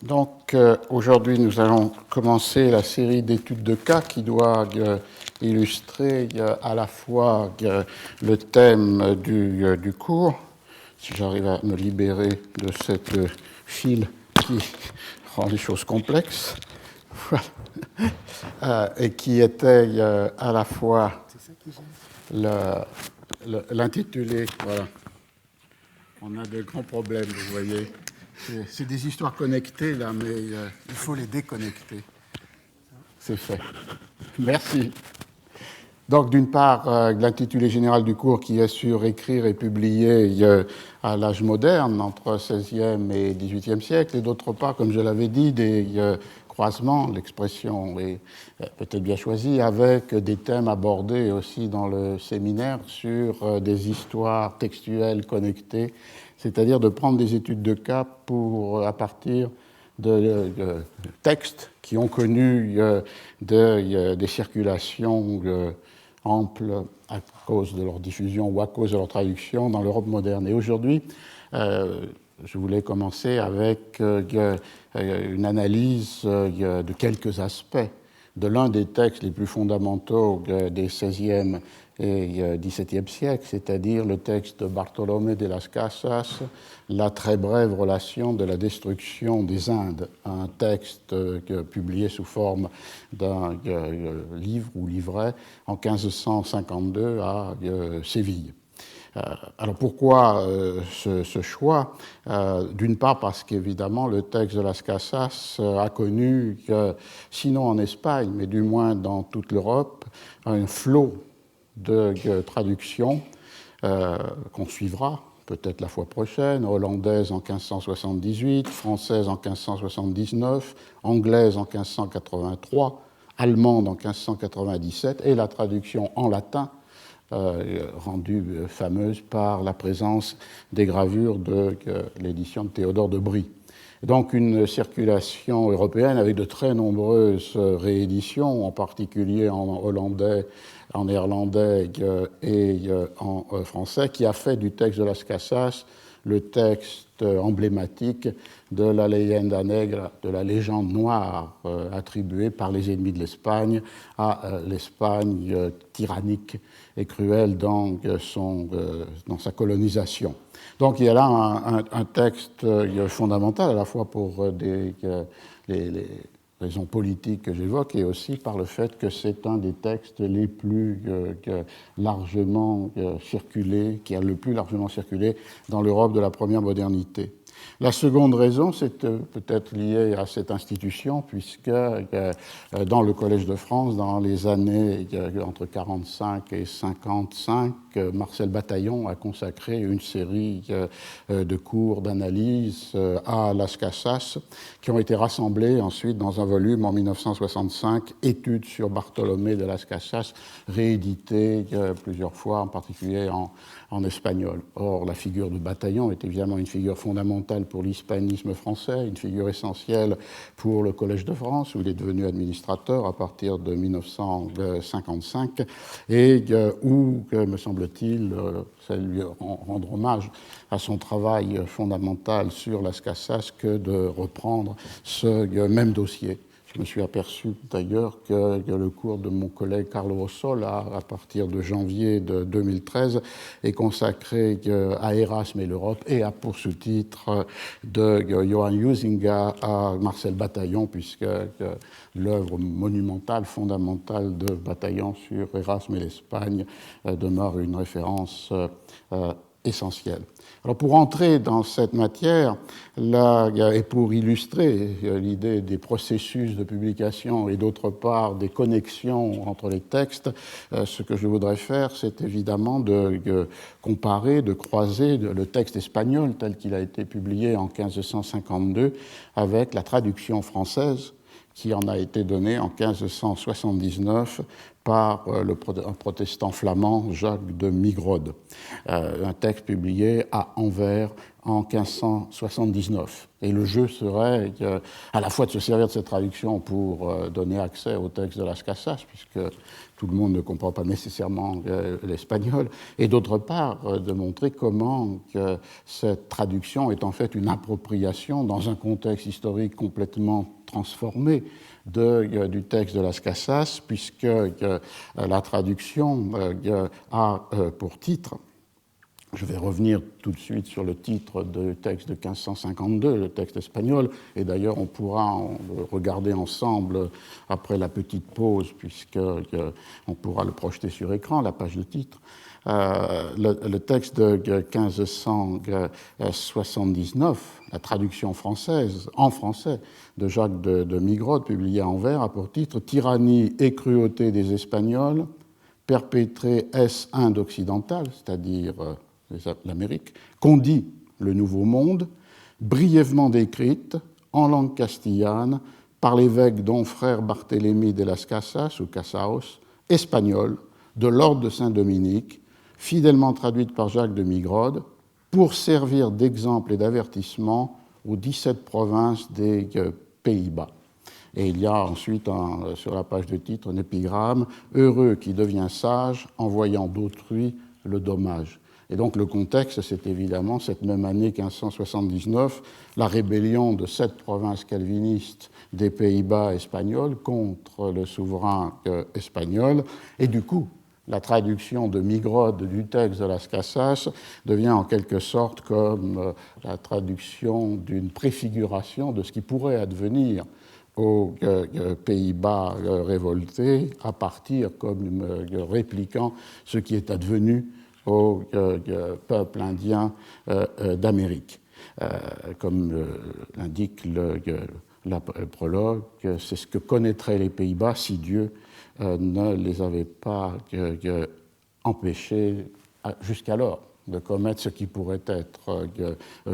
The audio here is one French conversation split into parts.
Donc aujourd'hui, nous allons commencer la série d'études de cas qui doit illustrer à la fois le thème du cours, si j'arrive à me libérer de cette file qui rend les choses complexes, et qui était à la fois l'intitulé, voilà. On a de grands problèmes, vous voyez. C'est des histoires connectées, là, mais il faut les déconnecter. C'est fait. Merci. Donc, d'une part, l'intitulé général du cours qui est sur écrire et publier à l'âge moderne, entre XVIe et XVIIIe siècle, et d'autre part, comme je l'avais dit, des croisements, l'expression est peut-être bien choisie, avec des thèmes abordés aussi dans le séminaire sur des histoires textuelles connectées, c'est-à-dire de prendre des études de cas à partir de textes qui ont connu des circulations amples à cause de leur diffusion ou à cause de leur traduction dans l'Europe moderne. Et aujourd'hui, je voulais commencer avec une analyse de quelques aspects de l'un des textes les plus fondamentaux des XVIe et XVIIe siècles, c'est-à-dire le texte de Bartolomé de las Casas, La très brève relation de la destruction des Indes, un texte publié sous forme d'un livre ou livret en 1552 à Séville. Alors pourquoi ce choix ? D'une part parce qu'évidemment le texte de Las Casas a connu, sinon en Espagne, mais du moins dans toute l'Europe, un flot de traductions qu'on suivra peut-être la fois prochaine, hollandaise en 1578, française en 1579, anglaise en 1583, allemande en 1597, et la traduction en latin rendue fameuse par la présence des gravures de l'édition de Théodore de Brie. Donc une circulation européenne avec de très nombreuses rééditions, en particulier en hollandais, en néerlandais et en français, qui a fait du texte de Las Casas le texte emblématique de la leyenda negra, de la légende noire attribuée par les ennemis de l'Espagne à l'Espagne tyrannique et cruelle dans sa colonisation. Donc il y a là un texte fondamental à la fois pour les raisons politiques que j'évoque et aussi par le fait que c'est un des textes les plus largement circulés, qui a le plus largement circulé dans l'Europe de la première modernité. La seconde raison, c'est peut-être liée à cette institution, puisque dans le Collège de France, dans les années entre 45 et 55, Marcel Bataillon a consacré une série de cours d'analyse à Las Casas, qui ont été rassemblés ensuite dans un volume en 1965, Études sur Bartolomé de Las Casas, réédité plusieurs fois, en particulier en espagnol. Or, la figure de Bataillon est évidemment une figure fondamentale pour l'hispanisme français, une figure essentielle pour le Collège de France, où il est devenu administrateur à partir de 1955, et où, me semble-t-il, ça lui rendre hommage à son travail fondamental sur Las Casas que de reprendre ce même dossier. Je me suis aperçu d'ailleurs que le cours de mon collègue Carlo Ossola, à partir de janvier de 2013, est consacré à Erasme et l'Europe et a pour sous-titre de Johann Huizinga à Marcel Bataillon, puisque l'œuvre monumentale, fondamentale de Bataillon sur Erasme et l'Espagne demeure une référence essentielle. Alors pour entrer dans cette matière, là, et pour illustrer l'idée des processus de publication et d'autre part des connexions entre les textes, ce que je voudrais faire, c'est évidemment de comparer, de croiser le texte espagnol tel qu'il a été publié en 1552 avec la traduction française qui en a été donné en 1579 par un protestant flamand, Jacques de Migrode, un texte publié à Anvers en 1579. Et le jeu serait à la fois de se servir de cette traduction pour donner accès au texte de Las Casas, puisque tout le monde ne comprend pas nécessairement l'espagnol, et d'autre part de montrer comment cette traduction est en fait une appropriation dans un contexte historique complètement transformé du texte de Las Casas, puisque la traduction a pour titre, je vais revenir tout de suite sur le titre du texte de 1552, le texte espagnol, et d'ailleurs on pourra en regarder ensemble après la petite pause, puisqu'on pourra le projeter sur écran, la page de titre. Le texte de 1579, la traduction française, en français, de Jacques de Migrode, publié à Anvers, a pour titre « Tyrannie et cruauté des Espagnols, perpétrée est-Inde occidentale », c'est-à-dire l'Amérique, qu'ont dit le Nouveau Monde, brièvement décrite en langue castillane par l'évêque don frère Barthélemy de las Casas, ou Casaos, espagnol, de l'ordre de Saint-Dominique, fidèlement traduite par Jacques de Migrode, pour servir d'exemple et d'avertissement aux 17 provinces des Pays-Bas. Et il y a ensuite, sur la page de titre, un épigramme « Heureux qui devient sage en voyant d'autrui le dommage ». Et donc le contexte, c'est évidemment cette même année 1579, la rébellion de 7 provinces calvinistes des Pays-Bas espagnols contre le souverain espagnol. Et du coup, la traduction de Migrode du texte de Las Casas devient en quelque sorte comme la traduction d'une préfiguration de ce qui pourrait advenir aux Pays-Bas révoltés à partir comme répliquant ce qui est advenu au peuple indien d'Amérique. Comme l'indique le prologue, c'est ce que connaîtraient les Pays-Bas si Dieu ne les avait pas empêchés jusqu'alors de commettre ce qui pourrait être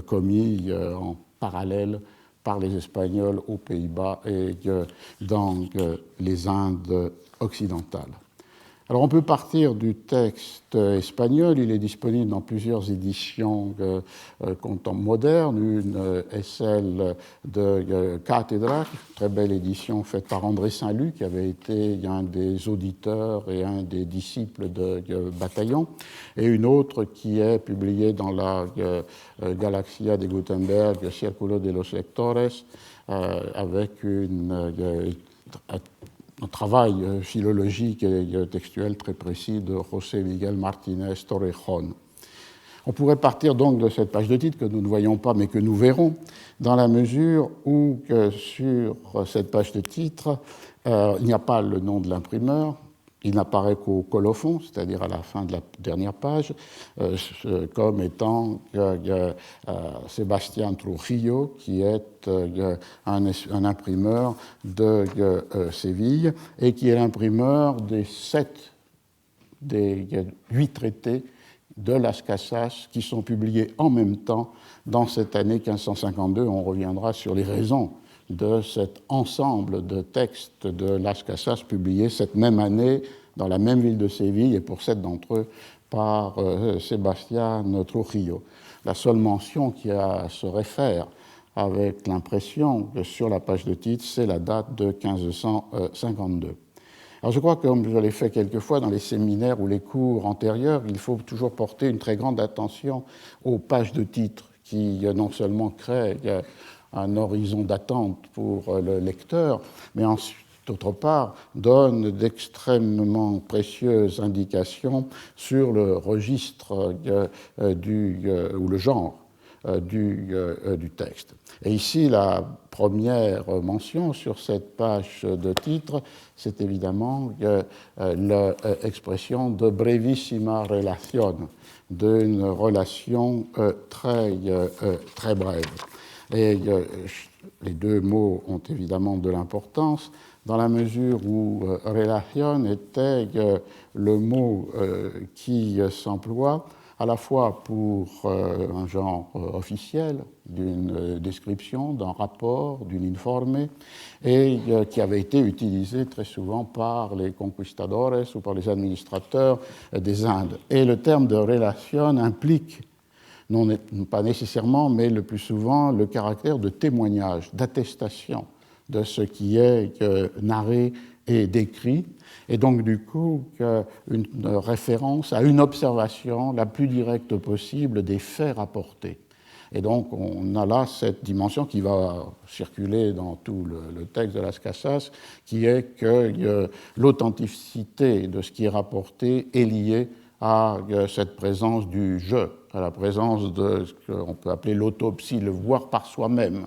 commis en parallèle par les Espagnols aux Pays-Bas et dans les Indes occidentales. Alors on peut partir du texte espagnol, il est disponible dans plusieurs éditions modernes, une est celle de Cátedra, très belle édition faite par André Saint-Loup, qui avait été un des auditeurs et un des disciples de Bataillon, et une autre qui est publiée dans la Galaxia de Gutenberg, Círculo de los Lectores, avec un travail philologique et textuel très précis de José Miguel Martínez Torrejón. On pourrait partir donc de cette page de titre que nous ne voyons pas mais que nous verrons, dans la mesure où sur cette page de titre, il n'y a pas le nom de l'imprimeur, il n'apparaît qu'au colophon, c'est-à-dire à la fin de la dernière page, comme étant Sébastien Trujillo, qui est un imprimeur de Séville et qui est l'imprimeur des 8 traités de Las Casas qui sont publiés en même temps dans cette année 1552. On reviendra sur les raisons de cet ensemble de textes de Las Casas publiés cette même année dans la même ville de Séville et pour 7 d'entre eux par Sébastien Trujillo. La seule mention qui se réfère avec l'impression sur la page de titre, c'est la date de 1552. Alors je crois que, comme je l'ai fait quelquefois dans les séminaires ou les cours antérieurs, il faut toujours porter une très grande attention aux pages de titre qui non seulement créent un horizon d'attente pour le lecteur, mais ensuite, d'autre part, donnent d'extrêmement précieuses indications sur le registre ou le genre du texte. Et ici, la première mention sur cette page de titre, c'est évidemment l'expression de brevissima relación, d'une relation très brève. Et les deux mots ont évidemment de l'importance, dans la mesure où relación était le mot qui s'emploie à la fois pour un genre officiel, d'une description, d'un rapport, d'une informe, et qui avait été utilisé très souvent par les conquistadores ou par les administrateurs des Indes. Et le terme de relation implique, non pas nécessairement, mais le plus souvent, le caractère de témoignage, d'attestation de ce qui est narré et décrit, et donc du coup une référence à une observation la plus directe possible des faits rapportés. Et donc on a là cette dimension qui va circuler dans tout le texte de Las Casas, qui est que l'authenticité de ce qui est rapporté est liée à cette présence du je, à la présence de ce qu'on peut appeler l'autopsie, le voir par soi-même.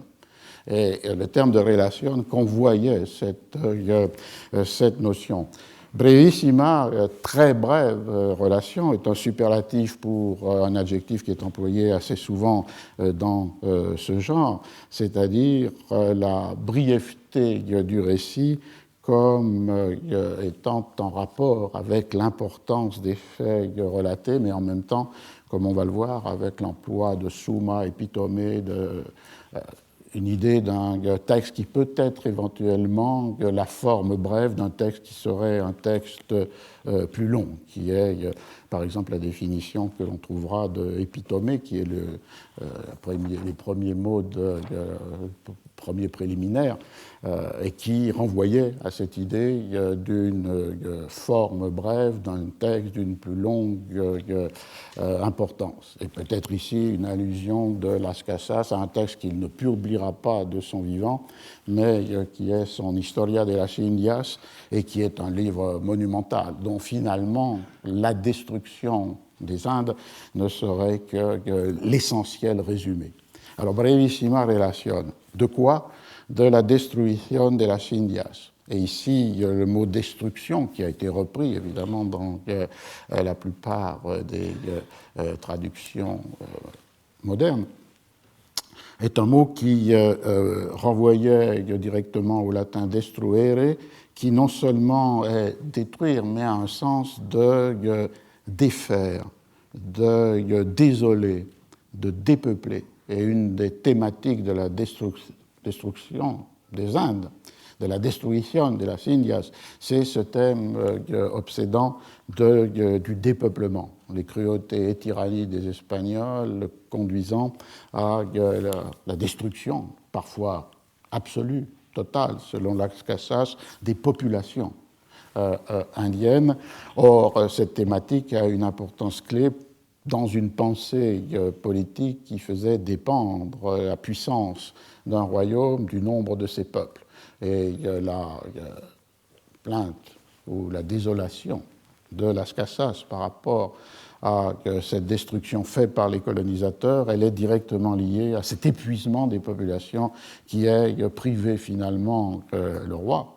Et le terme de relation convoyait cette notion. Brevissima, très brève relation, est un superlatif pour un adjectif qui est employé assez souvent dans ce genre, c'est-à-dire la brièveté du récit comme étant en rapport avec l'importance des faits relatés, mais en même temps, comme on va le voir, avec l'emploi de summa, épitome, une idée d'un texte qui peut être éventuellement la forme brève d'un texte qui serait un texte plus long, qui est, par exemple, la définition que l'on trouvera de épitome, qui est les premiers mots premier préliminaire, et qui renvoyait à cette idée d'une forme brève, d'un texte d'une plus longue importance. Et peut-être ici une allusion de Las Casas à un texte qu'il ne publiera pas de son vivant, mais qui est son Historia de las Indias, et qui est un livre monumental, dont finalement la destruction des Indes ne serait que l'essentiel résumé. Alors, brevissima relation. De quoi? De la destruction de las Indias. Et ici, il y a le mot destruction qui a été repris, évidemment, dans la plupart des traductions modernes, est un mot qui renvoyait directement au latin destruere, qui non seulement est détruire, mais a un sens de défaire, de désoler, de dépeupler. Et une des thématiques de la destruction des Indes, de la destruction de las Indias, c'est ce thème obsédant du dépeuplement, les cruautés et tyrannies des Espagnols conduisant à la destruction, parfois absolue, totale, selon Las Casas, des populations indiennes. Or, cette thématique a une importance clé dans une pensée politique qui faisait dépendre la puissance d'un royaume du nombre de ses peuples. Et la plainte ou la désolation de Las Casas par rapport à cette destruction faite par les colonisateurs, elle est directement liée à cet épuisement des populations qui est privé finalement le roi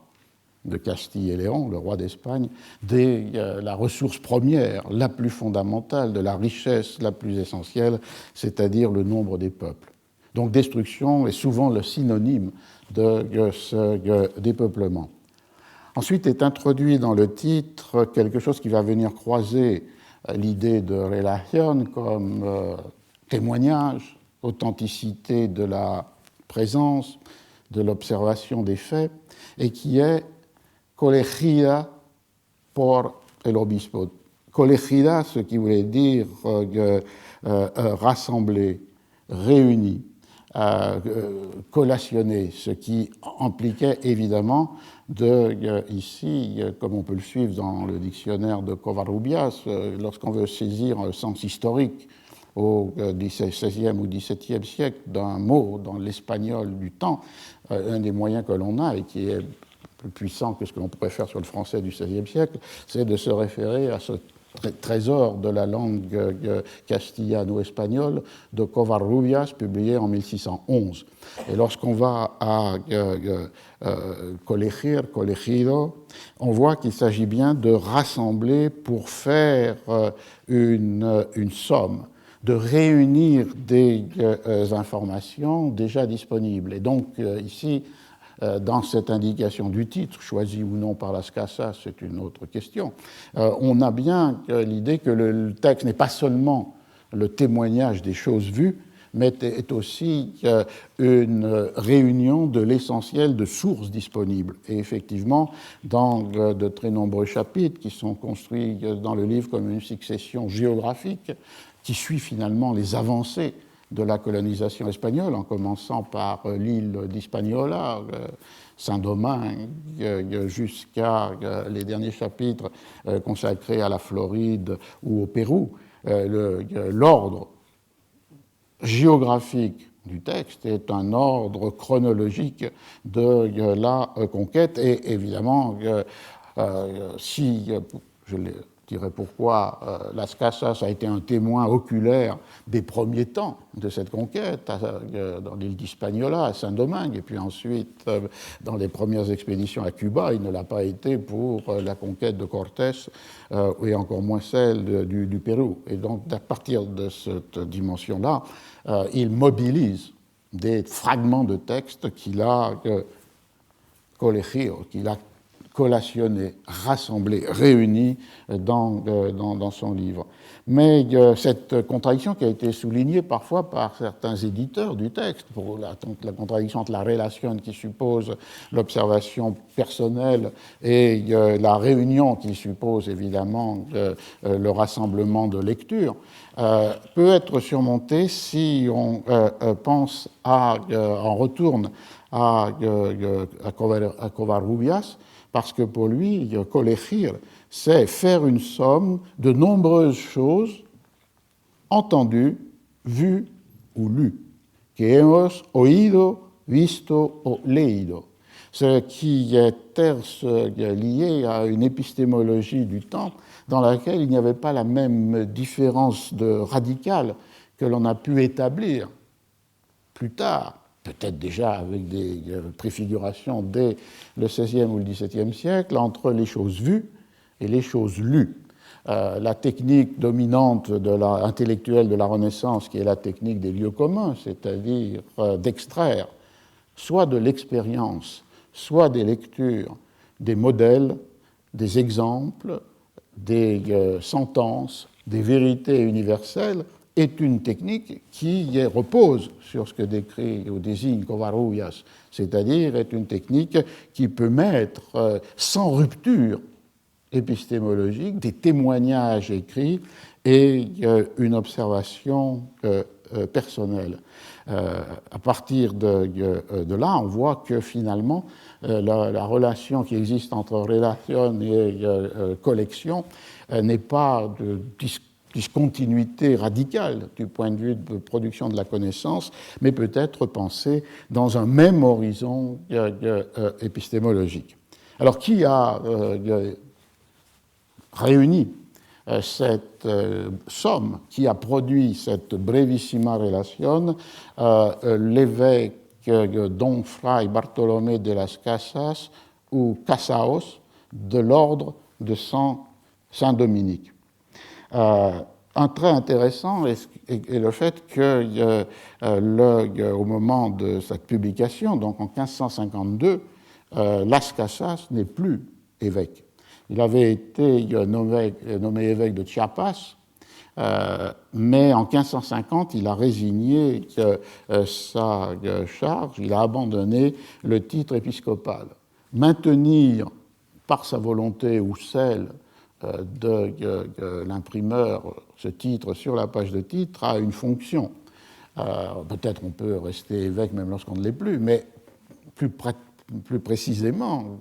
de Castille et Léon, le roi d'Espagne, de la ressource première, la plus fondamentale, de la richesse la plus essentielle, c'est-à-dire le nombre des peuples. Donc destruction est souvent le synonyme de ce dépeuplement. Ensuite est introduit dans le titre quelque chose qui va venir croiser l'idée de relation comme témoignage, authenticité de la présence, de l'observation des faits, et qui est colegida por el obispo. Colegida, ce qui voulait dire rassembler, réunir, collationner, ce qui impliquait évidemment ici, comme on peut le suivre dans le dictionnaire de Covarrubias, lorsqu'on veut saisir un sens historique au XVIe ou XVIIe siècle d'un mot dans l'espagnol du temps, un des moyens que l'on a et qui est plus puissant que ce que l'on pourrait faire sur le français du XVIe siècle, c'est de se référer à ce trésor de la langue castillano-espagnole de Covarrubias, publié en 1611. Et lorsqu'on va à colegido, on voit qu'il s'agit bien de rassembler pour faire une somme, de réunir des informations déjà disponibles. Et donc, ici, dans cette indication du titre, choisi ou non par Las Casas, c'est une autre question, on a bien l'idée que le texte n'est pas seulement le témoignage des choses vues, mais est aussi une réunion de l'essentiel de sources disponibles. Et effectivement, dans de très nombreux chapitres qui sont construits dans le livre comme une succession géographique qui suit finalement les avancées de la colonisation espagnole, en commençant par l'île d'Hispaniola, Saint-Domingue, jusqu'à les derniers chapitres consacrés à la Floride ou au Pérou. L'ordre géographique du texte est un ordre chronologique de la conquête. Et évidemment, si, je dirais pourquoi, Las Casas a été un témoin oculaire des premiers temps de cette conquête, dans l'île d'Hispaniola, à Saint-Domingue, et puis ensuite dans les premières expéditions à Cuba, il ne l'a pas été pour la conquête de Cortés, et encore moins celle du Pérou. Et donc, à partir de cette dimension-là, il mobilise des fragments de texte qu'il a colegido, qu'il a collationné, rassemblé, réuni dans son livre. Mais cette contradiction qui a été soulignée parfois par certains éditeurs du texte, pour la contradiction entre la relation qui suppose l'observation personnelle et la réunion qui suppose évidemment le rassemblement de lecture, peut être surmontée si on pense on retourne à Covarrubias, parce que pour lui, colegir, c'est faire une somme de nombreuses choses entendues, vues ou lues, que hemos oído, visto o leído, ce qui est lié à une épistémologie du temps dans laquelle il n'y avait pas la même différence radicale que l'on a pu établir plus tard, peut-être déjà avec des préfigurations dès le XVIe ou le XVIIe siècle, entre les choses vues et les choses lues. La technique dominante intellectuelle de la Renaissance, qui est la technique des lieux communs, c'est-à-dire d'extraire soit de l'expérience, soit des lectures, des modèles, des exemples, des sentences, des vérités universelles, est une technique qui repose sur ce que décrit ou désigne Covarrubias, c'est-à-dire est une technique qui peut mettre sans rupture épistémologique des témoignages écrits et une observation personnelle. À partir de là, on voit que finalement, la relation qui existe entre relation et collection n'est pas de discontinuité radicale du point de vue de production de la connaissance, mais peut être pensée dans un même horizon épistémologique. Alors, qui a réuni cette somme, qui a produit cette brevissima relation? L'évêque Don Fray Bartolomé de las Casas ou Casaos de l'ordre de Saint-Dominique. Un trait intéressant est le fait que au moment de cette publication, donc en 1552, Las Casas n'est plus évêque. Il avait été nommé évêque de Chiapas, mais en 1550, il a résigné sa charge, il a abandonné le titre épiscopal. Maintenir par sa volonté ou celle de l'imprimeur ce titre sur la page de titre a une fonction. Peut-être on peut rester évêque même lorsqu'on ne l'est plus, mais plus précisément,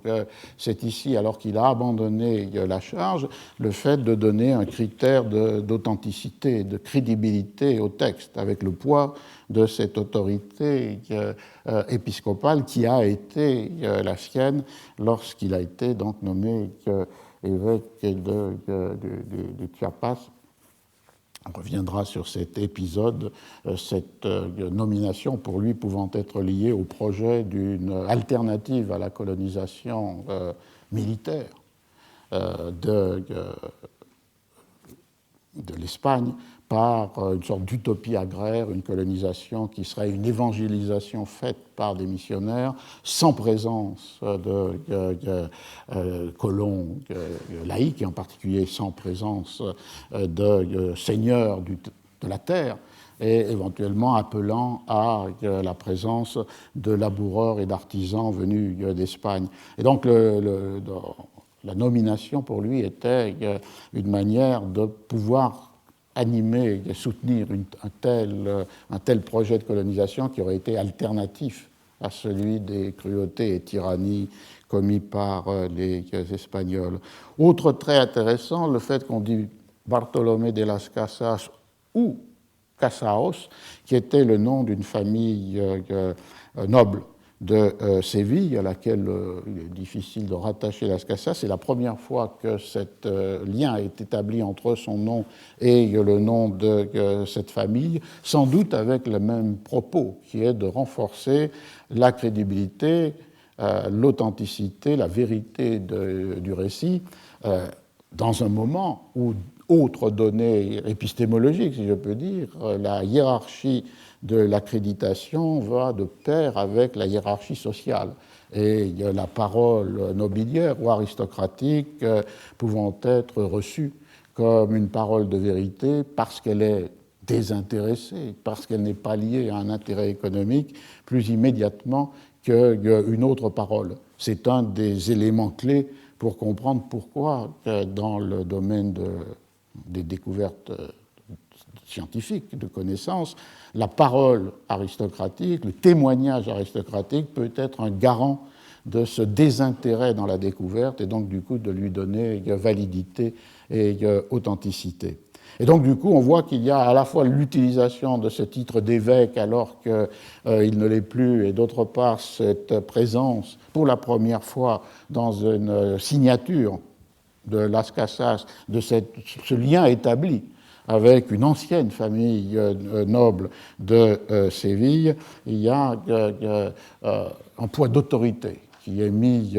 c'est ici, alors qu'il a abandonné la charge, le fait de donner un critère d'authenticité, de crédibilité au texte, avec le poids de cette autorité épiscopale qui a été la sienne lorsqu'il a été donc nommé évêque de Chiapas. On reviendra sur cet épisode, cette nomination pour lui pouvant être liée au projet d'une alternative à la colonisation militaire de l'Espagne par une sorte d'utopie agraire, une colonisation qui serait une évangélisation faite par des missionnaires sans présence de colons laïcs, et en particulier sans présence de seigneurs de la terre, et éventuellement appelant à la présence de laboureurs et d'artisans venus d'Espagne. Et donc la nomination pour lui était une manière de pouvoir animer et soutenir un tel projet de colonisation qui aurait été alternatif à celui des cruautés et tyrannies commis par les Espagnols. Autre trait intéressant, le fait qu'on dit Bartolomé de las Casas ou Casaos, qui était le nom d'une famille noble de Séville, à laquelle il est difficile de rattacher Las Casas. C'est la première fois que cet lien est établi entre son nom et le nom de cette famille, sans doute avec le même propos, qui est de renforcer la crédibilité, l'authenticité, la vérité du récit, dans un moment où, autre donnée épistémologique, si je peux dire, la hiérarchie de l'accréditation va de pair avec la hiérarchie sociale. Et la parole nobiliaire ou aristocratique pouvant être reçue comme une parole de vérité parce qu'elle est désintéressée, parce qu'elle n'est pas liée à un intérêt économique, plus immédiatement qu'une autre parole. C'est un des éléments clés pour comprendre pourquoi, dans le domaine des découvertes scientifiques, de connaissances, la parole aristocratique, le témoignage aristocratique peut être un garant de ce désintérêt dans la découverte et donc du coup de lui donner validité et authenticité. Et donc du coup on voit qu'il y a à la fois l'utilisation de ce titre d'évêque alors qu'il ne l'est plus et d'autre part cette présence pour la première fois dans une signature de Las Casas, de ce lien établi avec une ancienne famille noble de Séville, il y a un poids d'autorité qui est mis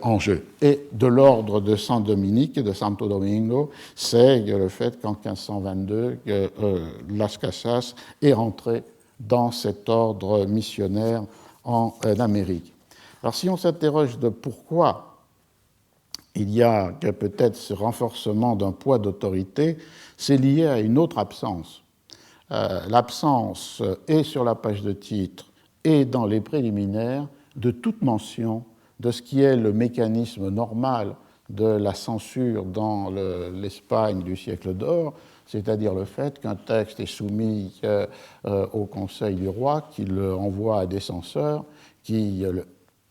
en jeu. Et de l'ordre de San Dominique, de Santo Domingo, c'est le fait qu'en 1522, Las Casas est rentré dans cet ordre missionnaire en Amérique. Alors si on s'interroge de pourquoi il y a peut-être ce renforcement d'un poids d'autorité, c'est lié à une autre absence. L'absence est sur la page de titre et dans les préliminaires de toute mention de ce qui est le mécanisme normal de la censure dans l'Espagne du siècle d'or, c'est-à-dire le fait qu'un texte est soumis au Conseil du roi, qui le envoie à des censeurs, qui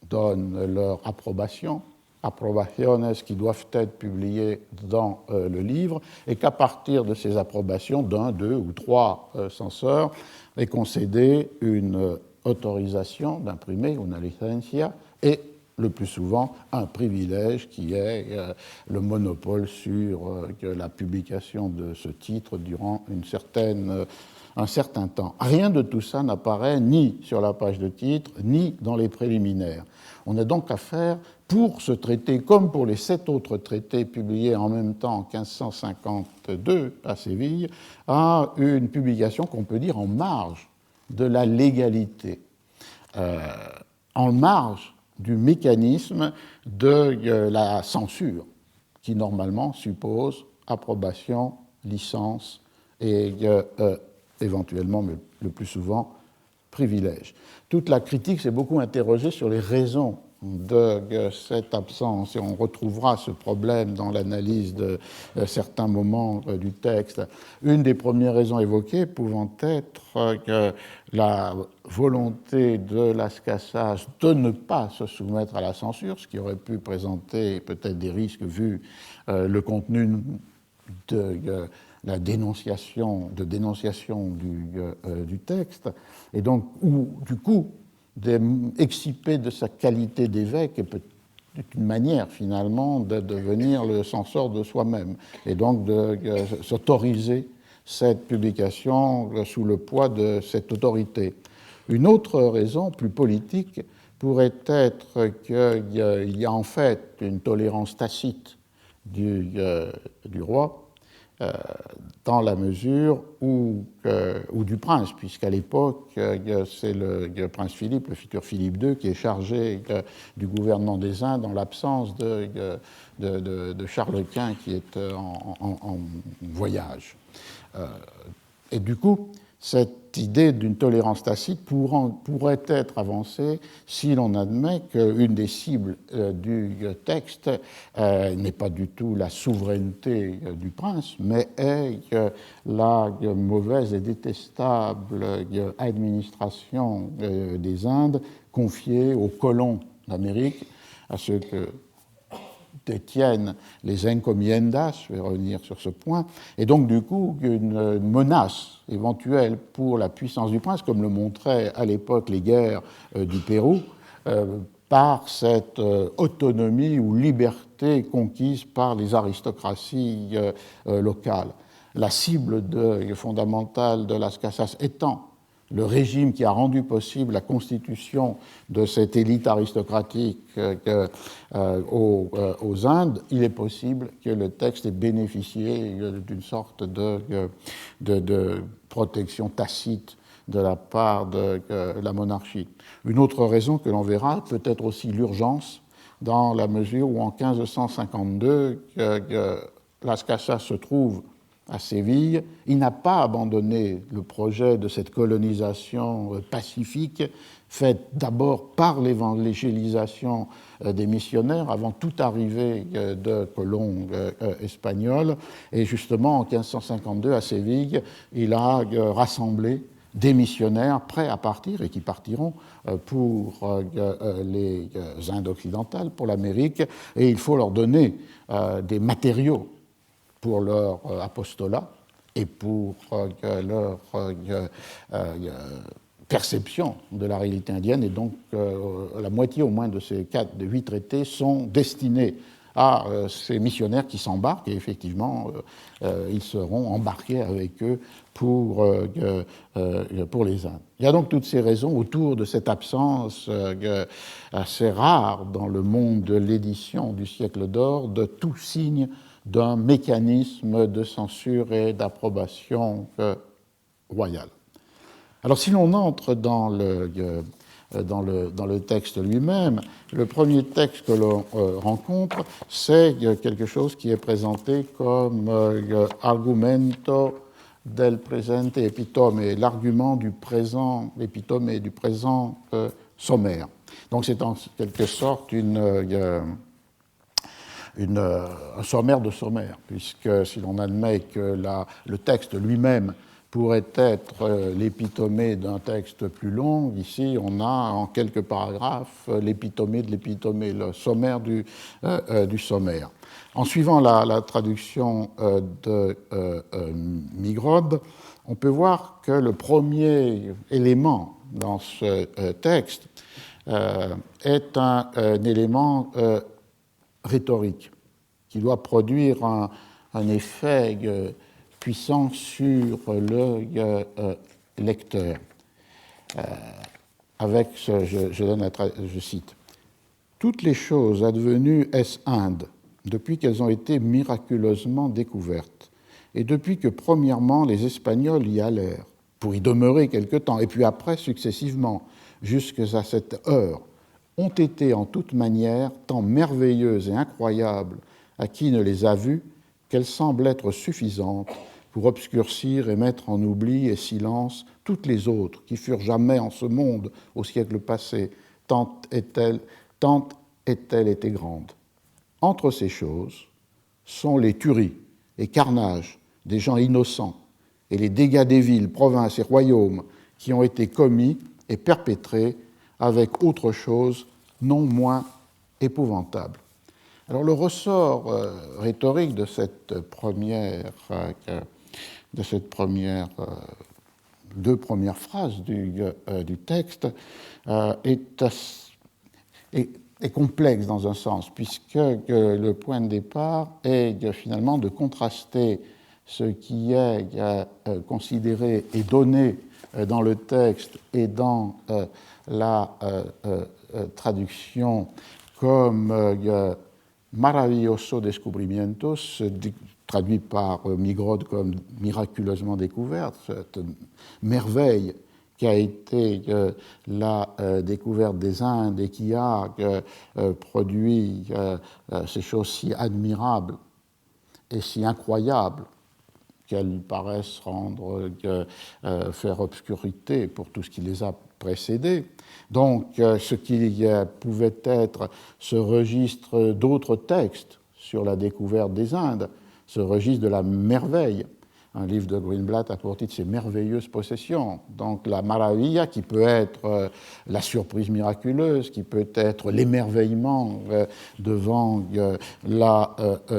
donnent leur approbation, approbaciones qui doivent être publiées dans le livre, et qu'à partir de ces approbations d'un, deux ou trois censeurs est concédée une autorisation d'imprimer, une licencia, et le plus souvent un privilège qui est le monopole sur la publication de ce titre durant un certain temps. Rien de tout ça n'apparaît ni sur la page de titre, ni dans les préliminaires. On a donc affaire, pour ce traité, comme pour les 7 autres traités publiés en même temps en 1552 à Séville, à une publication qu'on peut dire en marge de la légalité, en marge du mécanisme de la censure, qui normalement suppose approbation, licence et éventuellement, mais le plus souvent, privilège. Toute la critique s'est beaucoup interrogée sur les raisons de cette absence, et on retrouvera ce problème dans l'analyse de certains moments du texte. Une des premières raisons évoquées pouvant être la volonté de Las Casas de ne pas se soumettre à la censure, ce qui aurait pu présenter peut-être des risques vu le contenu de la dénonciation du texte, et donc du coup excipé de sa qualité d'évêque est une manière finalement de devenir le censeur de soi-même, et donc de s'autoriser cette publication sous le poids de cette autorité. Une autre raison plus politique pourrait être qu'il y a en fait une tolérance tacite du roi, dans la mesure où du prince, puisqu'à l'époque, c'est le prince Philippe, le futur Philippe II, qui est chargé du gouvernement des Indes en l'absence de Charles Quint qui est en voyage. Et du coup, cette idée d'une tolérance tacite pourrait être avancée si l'on admet qu'une des cibles du texte n'est pas du tout la souveraineté du prince, mais est la mauvaise et détestable administration des Indes confiée aux colons d'Amérique, à ceux que détiennent les encomiendas, je vais revenir sur ce point, et donc du coup une menace éventuelle pour la puissance du prince, comme le montraient à l'époque les guerres du Pérou, par cette autonomie ou liberté conquise par les aristocraties locales. La cible fondamentale de Las Casas étant le régime qui a rendu possible la constitution de cette élite aristocratique aux Indes, il est possible que le texte ait bénéficié d'une sorte de protection tacite de la part de la monarchie. Une autre raison que l'on verra peut être aussi l'urgence, dans la mesure où en 1552, Las Casas se trouve à Séville. Il n'a pas abandonné le projet de cette colonisation pacifique, faite d'abord par l'évangélisation des missionnaires avant toute arrivée de colons espagnols. Et justement, en 1552, à Séville, il a rassemblé des missionnaires prêts à partir et qui partiront pour les Indes occidentales, pour l'Amérique, et il faut leur donner des matériaux pour leur apostolat et pour leur perception de la réalité indienne. Et donc, la moitié au moins de ces 8 traités sont destinés à ces missionnaires qui s'embarquent, et effectivement, ils seront embarqués avec eux pour les Indes. Il y a donc toutes ces raisons autour de cette absence assez rare dans le monde de l'édition du siècle d'or de tout signe d'un mécanisme de censure et d'approbation royale. Alors, si l'on entre dans le texte lui-même, le premier texte que l'on rencontre, c'est quelque chose qui est présenté comme argumento del presente epitome, l'argument du présent epitome, du présent sommaire. Donc, c'est en quelque sorte un sommaire de sommaire, puisque si l'on admet que le texte lui-même pourrait être l'épitomé d'un texte plus long, ici on a en quelques paragraphes l'épitomé de l'épitomé, le sommaire du sommaire. En suivant la traduction de Migrod, on peut voir que le premier élément dans ce texte est un élément rhétorique, qui doit produire un effet puissant sur le lecteur. Avec je cite, « Toutes les choses advenues est-Inde, depuis qu'elles ont été miraculeusement découvertes, et depuis que premièrement les Espagnols y allèrent, pour y demeurer quelque temps, et puis après successivement, jusqu'à cette heure, ont été en toute manière tant merveilleuses et incroyables à qui ne les a vues qu'elles semblent être suffisantes pour obscurcir et mettre en oubli et silence toutes les autres qui furent jamais en ce monde au siècle passé, tant est-elle été grande. Entre ces choses sont les tueries et carnages des gens innocents et les dégâts des villes, provinces et royaumes qui ont été commis et perpétrés avec autre chose non moins épouvantable. » Alors le ressort rhétorique de cette première deux premières phrases du texte est complexe dans un sens, puisque le point de départ est finalement de contraster ce qui est considéré et donné dans le texte et dans la traduction comme maravilloso descubrimientos, traduit par Migrod comme miraculeusement découverte, cette merveille qui a été la découverte des Indes et qui a produit ces choses si admirables et si incroyables qu'elles paraissent faire obscurité pour tout ce qui les a précédés. Donc, ce qui pouvait être ce registre d'autres textes sur la découverte des Indes, ce registre de la merveille. Un livre de Greenblatt a pour titre « Ces merveilleuses possessions ». Donc la maravilla, qui peut être la surprise miraculeuse, qui peut être l'émerveillement devant la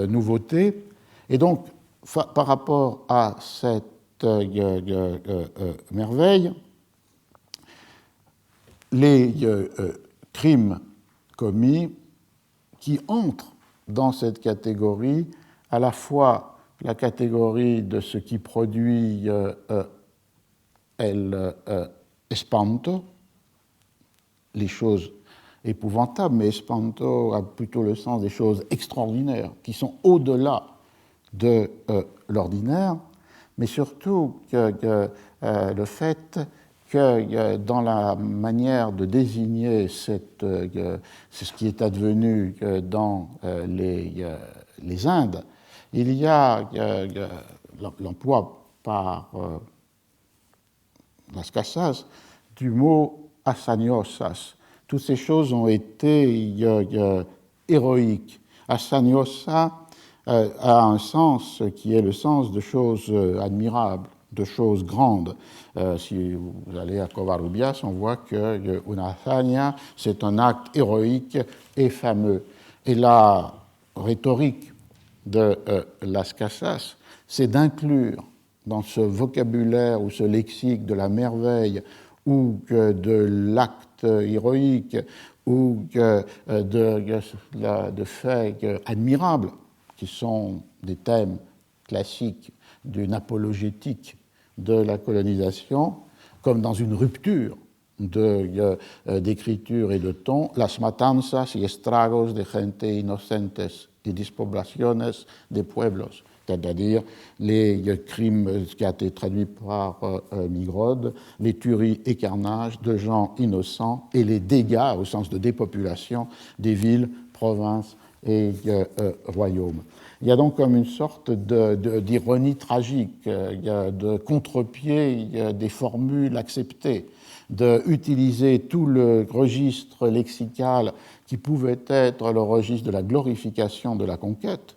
nouveauté. Et donc, par rapport à cette merveille, les crimes commis qui entrent dans cette catégorie, à la fois la catégorie de ce qui produit el espanto, les choses épouvantables, mais espanto a plutôt le sens des choses extraordinaires, qui sont au-delà de l'ordinaire, mais surtout le fait que dans la manière de désigner c'est ce qui est advenu dans les Indes, il y a l'emploi par Las Casas du mot hazañosas. Toutes ces choses ont été héroïques. Hazañosa a un sens qui est le sens de choses admirables, de choses grandes. Si vous allez à Covarrubias, on voit que una hazaña, c'est un acte héroïque et fameux. Et la rhétorique de Las Casas, c'est d'inclure dans ce vocabulaire ou ce lexique de la merveille ou de l'acte héroïque ou de faits admirables, qui sont des thèmes classiques d'une apologétique de la colonisation, comme dans une rupture d'écriture et de ton, las matanzas y estragos de gente inocentes et despoblaciones de pueblos, c'est-à-dire les crimes, ce qui a été traduit par Migrod, les tueries et carnages de gens innocents et les dégâts, au sens de dépopulation, des villes, provinces et royaumes. Il y a donc comme une sorte d'ironie tragique, de contre-pied des formules acceptées, d'utiliser tout le registre lexical qui pouvait être le registre de la glorification de la conquête,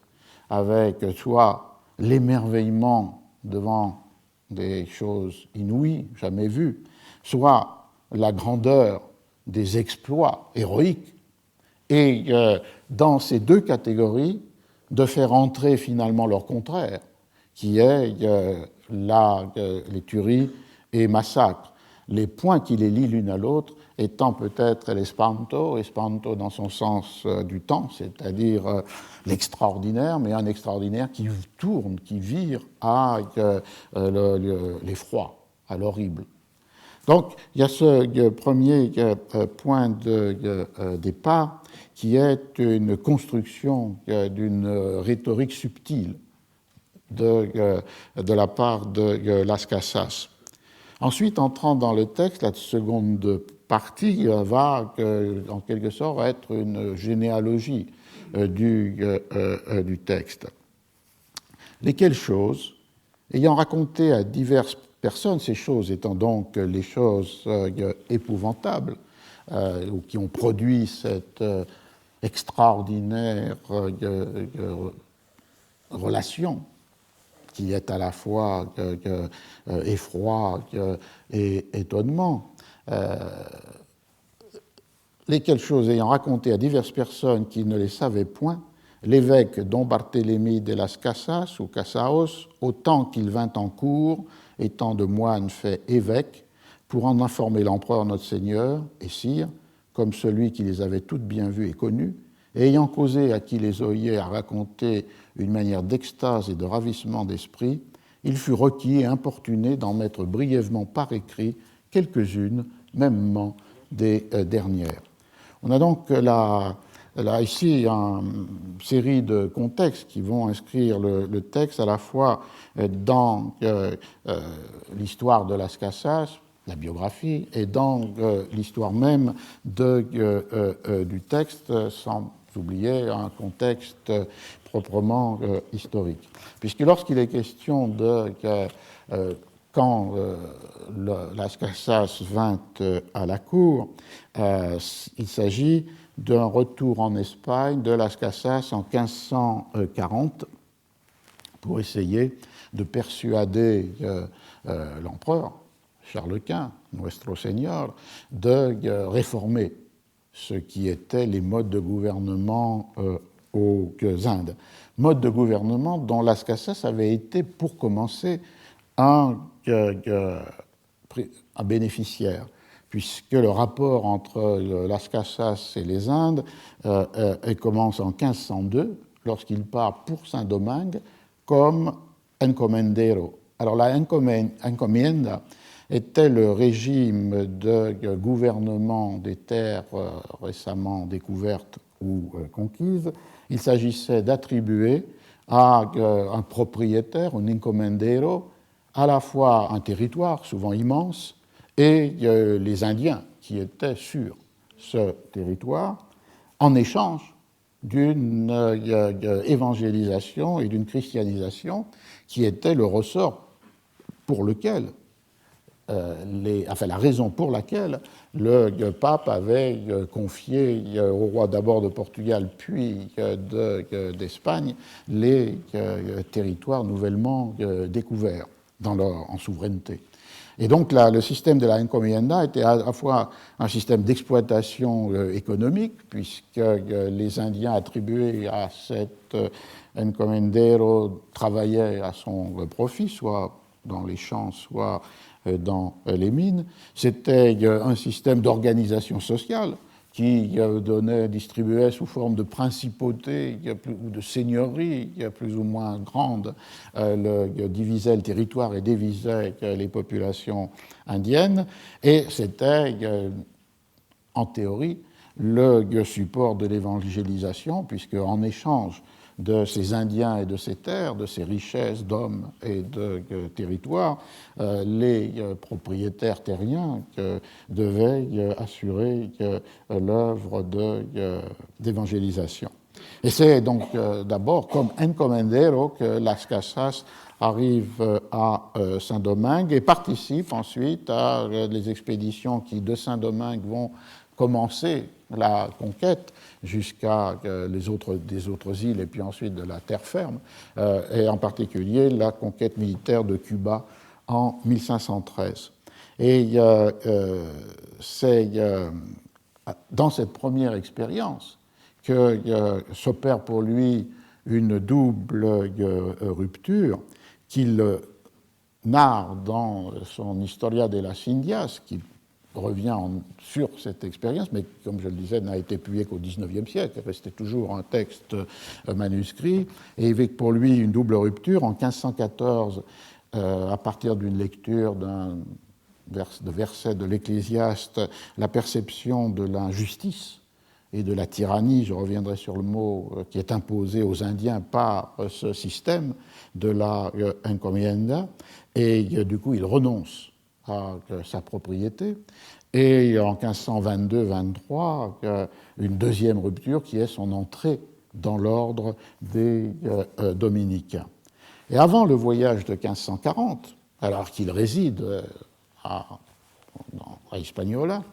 avec soit l'émerveillement devant des choses inouïes, jamais vues, soit la grandeur des exploits héroïques, et dans ces deux catégories, de faire entrer finalement leur contraire, qui est les tueries et massacres. Les points qui les lient l'une à l'autre étant peut-être l'espanto dans son sens du temps, c'est-à-dire l'extraordinaire, mais un extraordinaire qui tourne, qui vire à l'effroi, à l'horrible. Donc, il y a ce premier point de départ qui est une construction d'une rhétorique subtile de la part de Las Casas. Ensuite, entrant dans le texte, la seconde partie va, en quelque sorte, être une généalogie du texte. Lesquelles choses, ayant raconté à diverses personnes, ces choses étant donc les choses épouvantables, ou qui ont produit cette extraordinaire relation qui est à la fois effroi et étonnement. Lesquelles choses ayant raconté à diverses personnes qui ne les savaient point, l'évêque Don Barthélemy de las Casas ou Casaos, au temps qu'il vint en cour, étant de moine fait évêque, pour en informer l'empereur notre Seigneur et sire, comme celui qui les avait toutes bien vues et connues, et ayant causé à qui les oyait à raconter une manière d'extase et de ravissement d'esprit, il fut requis et importuné d'en mettre brièvement par écrit quelques-unes, mêmement des dernières. On a donc là ici une série de contextes qui vont inscrire le texte à la fois dans l'histoire de Las Casas, la biographie, et dans l'histoire même du texte, sans oubliez un contexte proprement historique. Puisque lorsqu'il est question de quand Las Casas vint à la cour, il s'agit d'un retour en Espagne de Las Casas en 1540 pour essayer de persuader l'empereur Charles Quint, Nuestro Señor, de réformer ce qui étaient les modes de gouvernement aux Indes. Mode de gouvernement dont Las Casas avait été, pour commencer, un bénéficiaire, puisque le rapport entre Las Casas et les Indes commence en 1502, lorsqu'il part pour Saint-Domingue comme encomendero. Alors la encomienda était le régime de gouvernement des terres récemment découvertes ou conquises. Il s'agissait d'attribuer à un propriétaire, un encomendero, à la fois un territoire souvent immense et les Indiens qui étaient sur ce territoire en échange d'une évangélisation et d'une christianisation qui était le ressort pour lequel la raison pour laquelle le pape avait confié au roi d'abord de Portugal puis d'Espagne les territoires nouvellement découverts en souveraineté. Et donc le système de la encomienda était à la fois un système d'exploitation économique, puisque les Indiens attribués à cet encomendero travaillaient à son profit, soit dans les champs, soit dans les mines. C'était un système d'organisation sociale qui distribuait sous forme de principautés ou de seigneuries plus ou moins grandes, divisait le territoire et divisait les populations indiennes. Et c'était, en théorie, le support de l'évangélisation, puisque en échange de ces Indiens et de ces terres, de ces richesses d'hommes et de territoires, les propriétaires terriens devaient assurer l'œuvre d'évangélisation. Et c'est donc d'abord comme encomendero que Las Casas arrive à Saint-Domingue et participe ensuite à les expéditions qui, de Saint-Domingue, vont commencer la conquête jusqu'à des autres îles et puis ensuite de la terre ferme, et en particulier la conquête militaire de Cuba en 1513. Et c'est dans cette première expérience que s'opère pour lui une double rupture qu'il narre dans son Historia de las Indias, qui revient sur cette expérience, mais comme je le disais, n'a été publié qu'au XIXe siècle, restait toujours un texte manuscrit, et avec pour lui une double rupture en 1514, à partir d'une lecture de versets de l'Ecclésiaste, la perception de l'injustice et de la tyrannie, je reviendrai sur le mot, qui est imposé aux Indiens par ce système de la encomienda, et du coup il renonce à sa propriété, et en 1522-23, une deuxième rupture qui est son entrée dans l'ordre des dominicains. Et avant le voyage de 1540, alors qu'il réside à Hispaniola,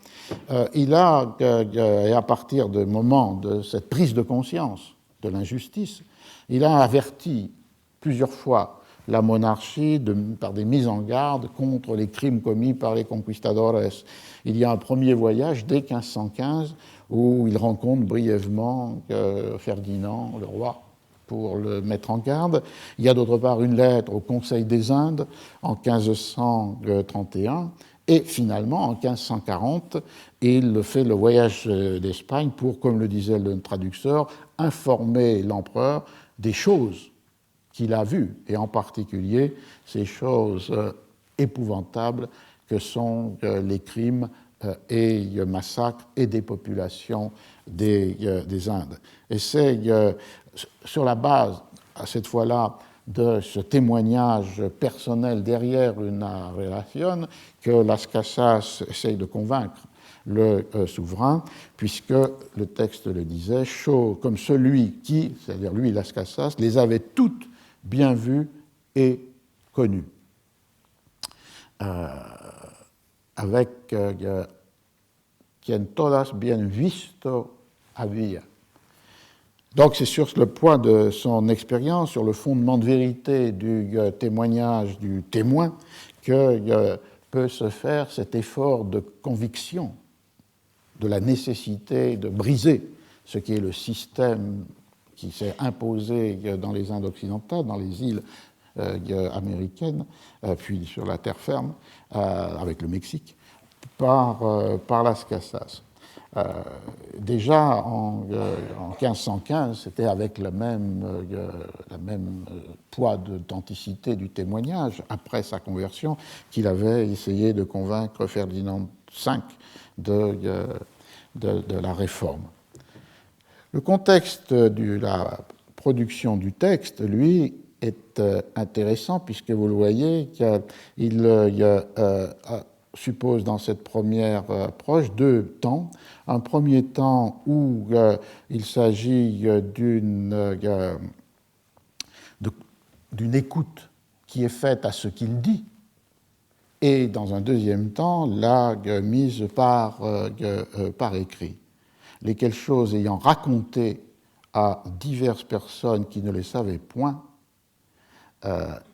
il a, et à partir du moment de cette prise de conscience de l'injustice, il a averti plusieurs fois la monarchie par des mises en garde contre les crimes commis par les conquistadores. Il y a un premier voyage dès 1515 où il rencontre brièvement Ferdinand, le roi, pour le mettre en garde. Il y a d'autre part une lettre au Conseil des Indes en 1531 et finalement en 1540 il fait le voyage d'Espagne pour, comme le disait le traducteur, informer l'empereur des choses qu'il a vues, et en particulier ces choses épouvantables que sont les crimes et massacres et dépopulation des Indes. Et c'est sur la base, à cette fois-là, de ce témoignage personnel derrière une relation que Las Casas essaye de convaincre le souverain, puisque le texte le disait, chaud comme celui qui, c'est-à-dire lui, Las Casas, les avait toutes bien vues et connues. Avec quien todas bien visto había. Donc c'est sur le point de son expérience, sur le fondement de vérité du témoignage du témoin, que peut se faire cet effort de conviction de la nécessité de briser ce qui est le système qui s'est imposé dans les Indes occidentales, dans les îles américaines, puis sur la terre ferme, avec le Mexique, par Las Casas. Déjà en 1515, c'était avec le même poids d'authenticité du témoignage, après sa conversion, qu'il avait essayé de convaincre Ferdinand V de la réforme. Le contexte de la production du texte, lui, est intéressant, puisque vous le voyez, il suppose dans cette première approche deux temps. Un premier temps où il s'agit d'une écoute qui est faite à ce qu'il dit, et dans un deuxième temps, la mise par écrit. Lesquelles choses ayant raconté à diverses personnes qui ne les savaient point,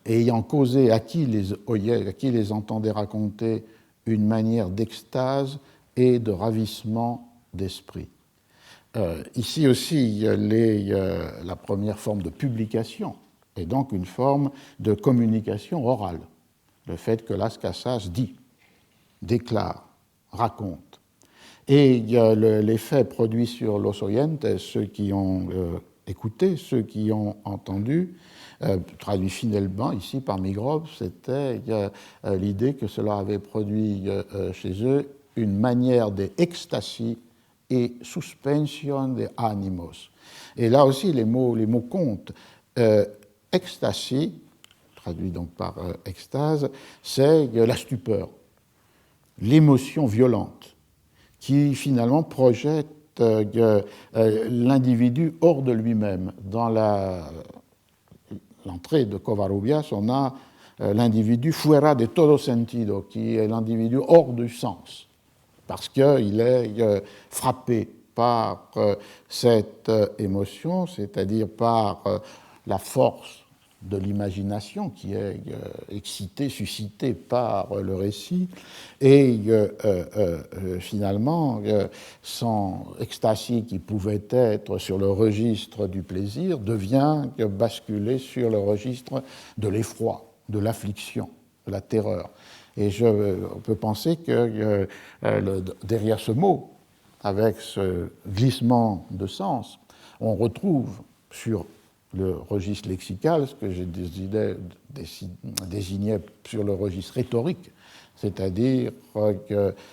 ayant causé à qui les entendait raconter une manière d'extase et de ravissement d'esprit. Ici aussi, la première forme de publication est donc une forme de communication orale. Le fait que Las Casas dit, déclare, raconte. Et l'effet produit sur los oyentes, ceux qui ont écouté, ceux qui ont entendu, traduit finalement ici par Migrove, c'était l'idée que cela avait produit chez eux une manière d'extasie et suspension de animos. Et là aussi, les mots comptent. Extasie, traduit donc par extase, c'est la stupeur, l'émotion violente, qui finalement projette l'individu hors de lui-même. Dans l'entrée de Covarrubias, on a l'individu fuera de todo sentido, qui est l'individu hors du sens, parce qu'il est frappé par cette émotion, c'est-à-dire par la force de l'imagination qui est excitée, suscitée par le récit, et finalement, son extasie qui pouvait être sur le registre du plaisir devient basculé sur le registre de l'effroi, de l'affliction, de la terreur. Et on peut penser que derrière ce mot, avec ce glissement de sens, on retrouve sur le registre lexical, ce que je désignais sur le registre rhétorique, c'est-à-dire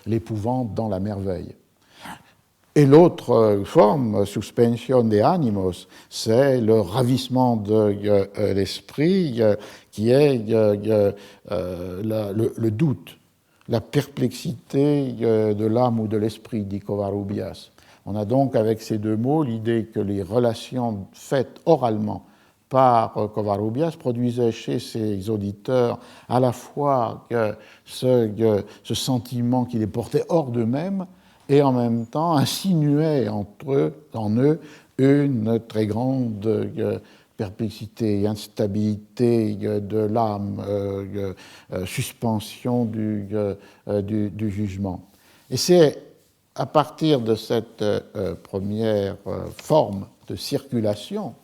l'épouvante dans la merveille. Et l'autre forme, suspension de animos, c'est le ravissement de l'esprit qui est le doute, la perplexité de l'âme ou de l'esprit, dit Covarrubias. On a donc avec ces deux mots l'idée que les relations faites oralement par Covarrubias produisaient chez ses auditeurs à la fois ce sentiment qui les portait hors d'eux-mêmes et en même temps insinuait en eux une très grande perplexité, instabilité de l'âme, suspension du jugement. Et c'est à partir de cette première forme de circulation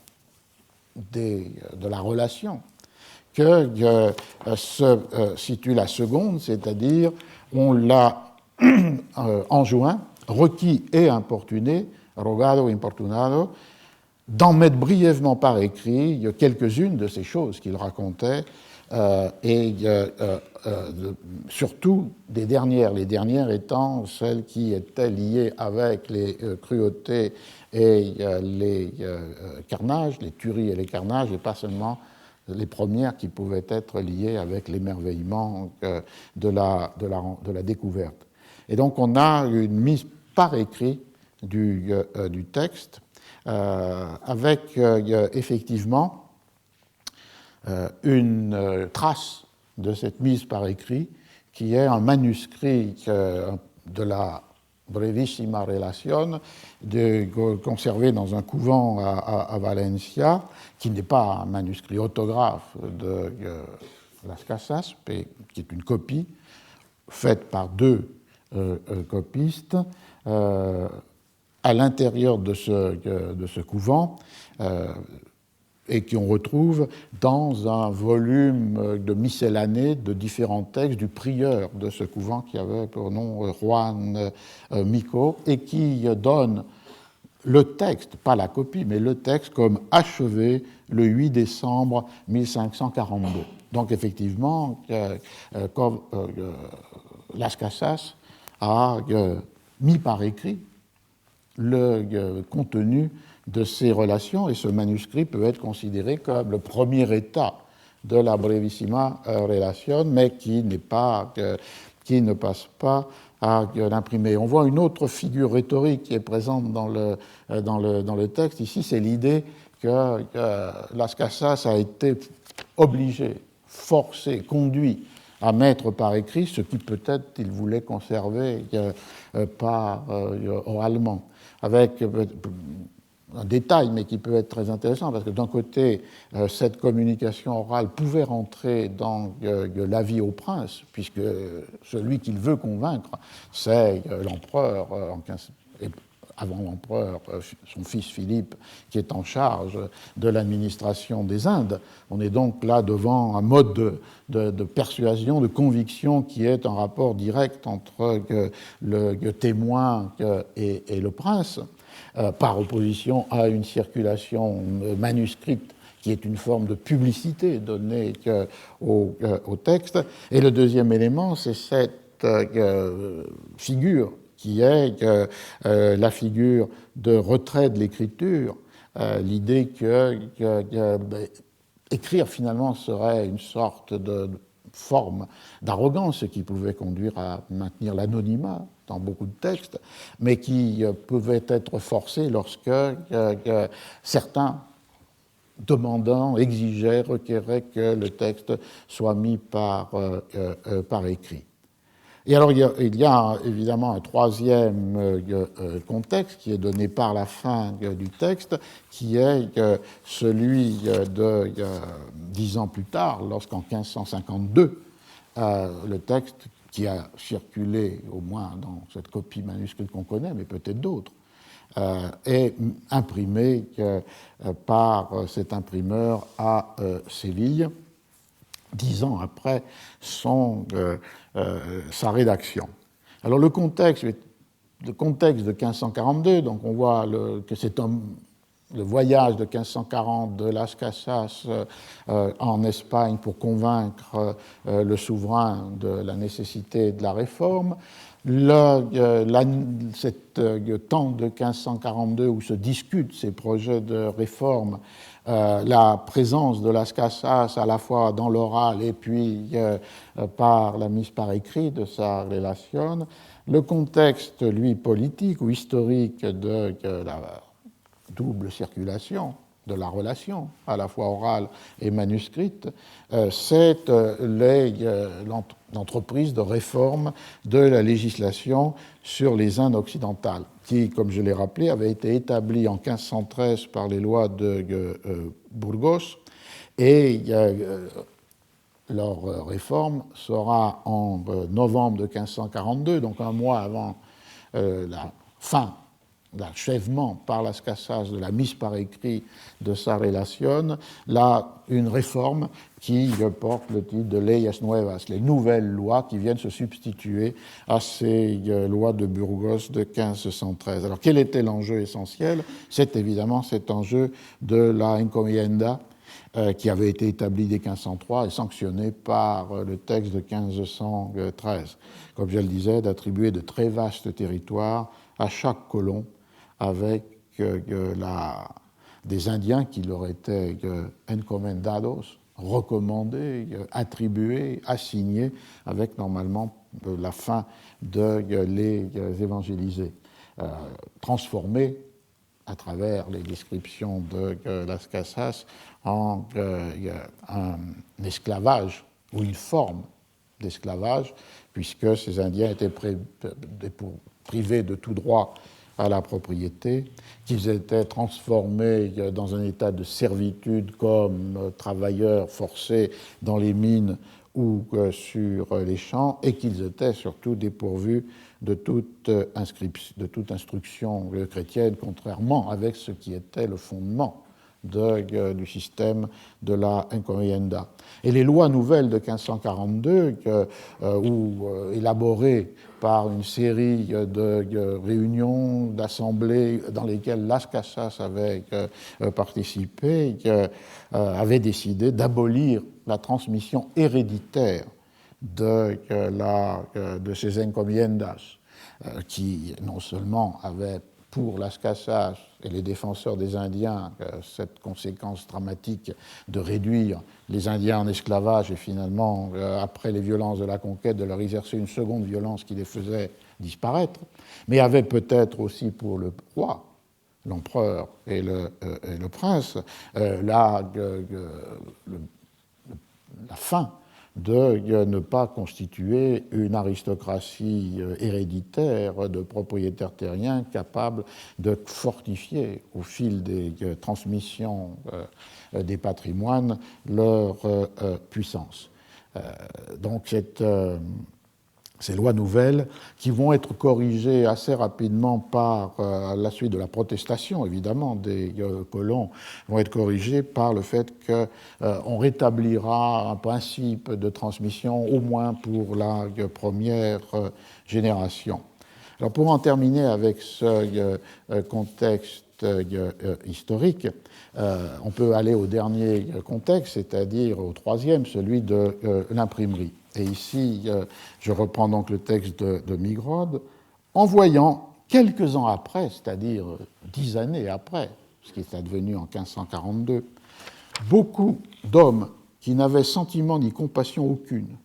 de la relation que se situe la seconde, c'est-à-dire on l'a enjoint, requis et importuné, rogado, importunado, d'en mettre brièvement par écrit quelques-unes de ces choses qu'il racontait, et surtout des dernières, les dernières étant celles qui étaient liées avec les cruautés et les carnages, les tueries et les carnages, et pas seulement les premières qui pouvaient être liées avec l'émerveillement de la découverte. Et donc on a une mise par écrit du texte, avec effectivement une trace de cette mise par écrit, qui est un manuscrit de la Brevissima Relación, conservé dans un couvent à Valencia, qui n'est pas un manuscrit autographe de Las Casas, mais qui est une copie faite par deux copistes. À l'intérieur de ce couvent, et qu'on retrouve dans un volume de miscellanée de différents textes du prieur de ce couvent qui avait pour nom Juan Mico, et qui donne le texte, pas la copie, mais le texte comme achevé le 8 décembre 1542. Donc effectivement, Las Casas a mis par écrit le contenu de ces relations, et ce manuscrit peut être considéré comme le premier état de la Brevissima Relación, mais qui ne passe pas à l'imprimer. On voit une autre figure rhétorique qui est présente dans le texte ici, c'est l'idée que Las Casas a été obligé, forcé, conduit à mettre par écrit ce qui peut-être il voulait conserver oralement, avec un détail, mais qui peut être très intéressant, parce que d'un côté, cette communication orale pouvait rentrer dans l'avis au prince, puisque celui qu'il veut convaincre, c'est l'empereur, avant l'empereur, son fils Philippe, qui est en charge de l'administration des Indes. On est donc là devant un mode de persuasion, de conviction, qui est en rapport direct entre le témoin et le prince, par opposition à une circulation manuscrite qui est une forme de publicité donnée au texte. Et le deuxième élément, c'est cette figure qui est la figure de retrait de l'écriture, l'idée que écrire finalement serait une sorte de forme d'arrogance qui pouvait conduire à maintenir l'anonymat dans beaucoup de textes, mais qui pouvait être forcé lorsque certains demandants exigeaient, requéraient que le texte soit mis par écrit. Et alors, il y a évidemment un troisième contexte qui est donné par la fin du texte, qui est celui de 10 ans plus tard, lorsqu'en 1552, le texte qui a circulé, au moins dans cette copie manuscrite qu'on connaît, mais peut-être d'autres, est imprimé par cet imprimeur à Séville, 10 ans après sa rédaction. Alors le contexte de 1542, donc on voit que c'est le voyage de 1540 de Las Casas en Espagne pour convaincre le souverain de la nécessité de la réforme. Cet temps de 1542 où se discutent ces projets de réforme, la présence de Las Casas à la fois dans l'oral et puis par la mise par écrit de sa relation, le contexte, lui, politique ou historique de la double circulation de la relation, à la fois orale et manuscrite, c'est l'entreprise de réforme de la législation sur les Indes occidentales, qui, comme je l'ai rappelé, avait été établie en 1513 par les lois de Burgos, et leur réforme sera en novembre de 1542, donc un mois avant la fin, l'achèvement par Las Casas de la mise par écrit de sa relation, là, une réforme qui porte le titre de Leyes Nuevas, les nouvelles lois qui viennent se substituer à ces lois de Burgos de 1513. Alors, quel était l'enjeu essentiel? C'est évidemment cet enjeu de la encomienda qui avait été établie dès 1503 et sanctionnée par le texte de 1513. Comme je le disais, d'attribuer de très vastes territoires à chaque colon avec des Indiens qui leur étaient encomendados, recommandés, attribués, assignés, avec normalement de la fin de les évangéliser, transformés à travers les descriptions de Las Casas en un esclavage ou une forme d'esclavage, puisque ces Indiens étaient privés de tout droit à la propriété, qu'ils étaient transformés dans un état de servitude comme travailleurs forcés dans les mines ou sur les champs, et qu'ils étaient surtout dépourvus de toute instruction chrétienne, contrairement avec ce qui était le fondement du système de la encomienda. Et les lois nouvelles de 1542, élaborées par une série de réunions, d'assemblées dans lesquelles Las Casas avait participé, avaient décidé d'abolir la transmission héréditaire de ces encomiendas, qui non seulement avaient pour Las Casas et les défenseurs des Indiens cette conséquence dramatique de réduire les Indiens en esclavage et finalement, après les violences de la conquête, de leur exercer une seconde violence qui les faisait disparaître, mais avait peut-être aussi pour le roi, l'empereur et le prince, la fin de ne pas constituer une aristocratie héréditaire de propriétaires terriens capables de fortifier au fil des transmissions des patrimoines leur puissance. Donc ces lois nouvelles, qui vont être corrigées assez rapidement par la suite de la protestation, évidemment, des colons, vont être corrigées par le fait qu'on rétablira un principe de transmission, au moins pour la première génération. Alors, pour en terminer avec ce contexte historique, on peut aller au dernier contexte, c'est-à-dire au troisième, celui de l'imprimerie. Et ici, je reprends donc le texte de Migrod, en voyant quelques ans après, c'est-à-dire 10 années après, ce qui est advenu en 1542, beaucoup d'hommes qui n'avaient sentiment ni compassion aucune,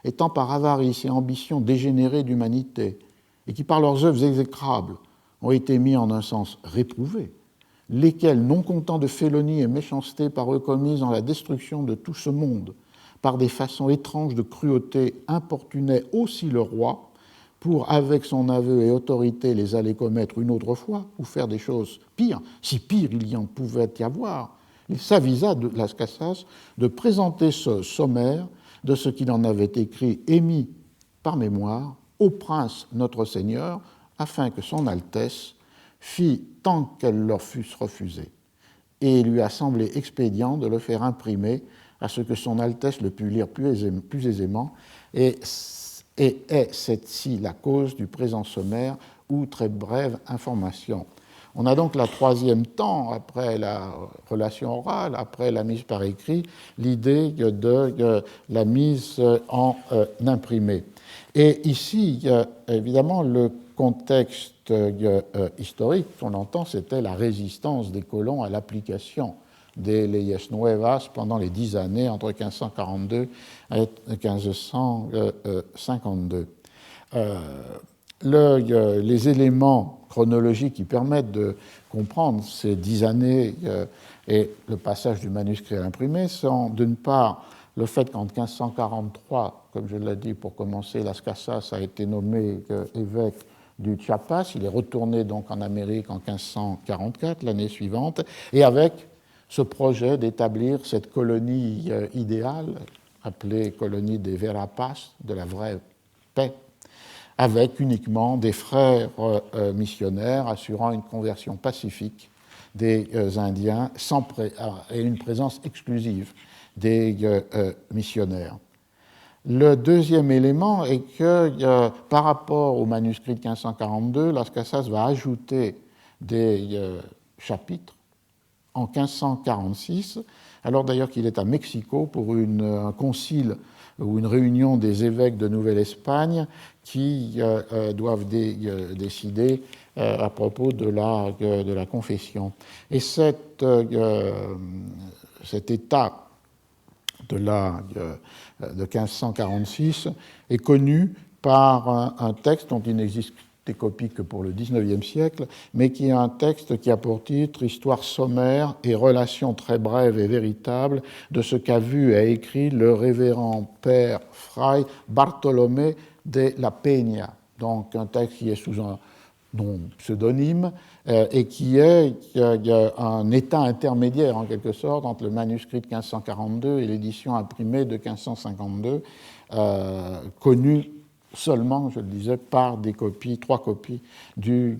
étant par avarice et ambition dégénérés d'humanité, et qui par leurs œuvres exécrables ont été mis en un sens réprouvé, lesquels, non contents de félonie et méchanceté par eux commises dans la destruction de tout ce monde, par des façons étranges de cruauté, importunaient aussi le roi pour, avec son aveu et autorité, les aller commettre une autre fois ou faire des choses pires, si pire il y en pouvait y avoir. Il s'avisa de Las Casas de présenter ce sommaire de ce qu'il en avait écrit et mis par mémoire au prince notre Seigneur, afin que son Altesse fît tant qu'elle leur fût refusée. Et il lui a semblé expédient de le faire imprimer à ce que son Altesse le pût lire plus aisément, et est cette-ci la cause du présent sommaire ou très brève information. On a donc la troisième temps, après la relation orale, après la mise par écrit, l'idée de la mise en imprimé. Et ici, évidemment, le contexte historique qu'on entend, c'était la résistance des colons à l'application des leyes nuevas pendant les 10 années entre 1542 et 1552. Les éléments chronologiques qui permettent de comprendre ces 10 années et le passage du manuscrit à l'imprimé sont, d'une part, le fait qu'en 1543, comme je l'ai dit pour commencer, Las Casas a été nommé évêque du Chiapas. Il est retourné donc en Amérique en 1544, l'année suivante, et avec ce projet d'établir cette colonie idéale, appelée colonie des Verapas, de la vraie paix, avec uniquement des frères missionnaires assurant une conversion pacifique des Indiens et une présence exclusive des missionnaires. Le deuxième élément est que, par rapport au manuscrit de 1542, Las Casas va ajouter des chapitres en 1546, alors d'ailleurs qu'il est à Mexico pour un concile ou une réunion des évêques de Nouvelle-Espagne qui doivent décider à propos de la confession. Et cet état de 1546 est connu par un texte dont il n'existe des copies que pour le XIXe siècle, mais qui est un texte qui a pour titre Histoire sommaire et relations très brèves et véritables de ce qu'a vu et a écrit le révérend père Fray Bartolomé de la Peña. Donc un texte qui est sous un pseudonyme et qui est un état intermédiaire en quelque sorte entre le manuscrit de 1542 et l'édition imprimée de 1552, connu seulement, je le disais, par des copies, 3 copies du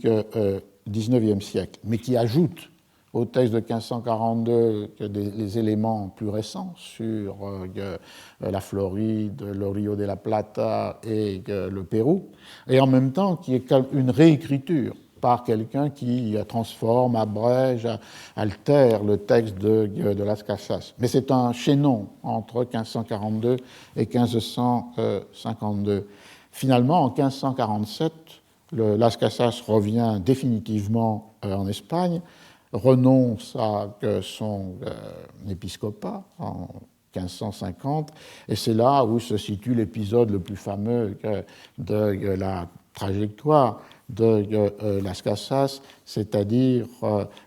XIXe siècle, mais qui ajoute au texte de 1542 les éléments plus récents sur la Floride, le Rio de la Plata et le Pérou, et en même temps qui est une réécriture par quelqu'un qui transforme, abrège, altère le texte de Las Casas. Mais c'est un chaînon entre 1542 et 1552. Finalement, en 1547, Las Casas revient définitivement en Espagne, renonce à son épiscopat en 1550, et c'est là où se situe l'épisode le plus fameux de la trajectoire de Las Casas, c'est-à-dire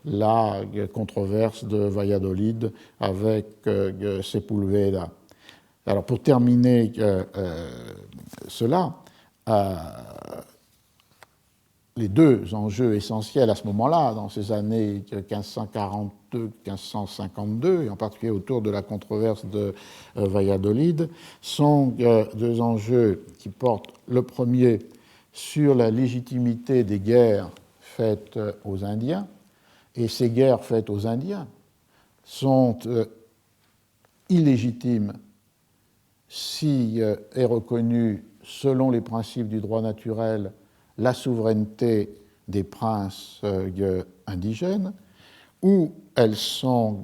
la controverse de Valladolid avec Sepúlveda. Alors pour terminer cela, les deux enjeux essentiels à ce moment-là, dans ces années 1542-1552, et en particulier autour de la controverse de Valladolid, sont deux enjeux qui portent le premier sur la légitimité des guerres faites aux Indiens, et ces guerres faites aux Indiens sont illégitimes si est reconnue, selon les principes du droit naturel, la souveraineté des princes indigènes, ou elles sont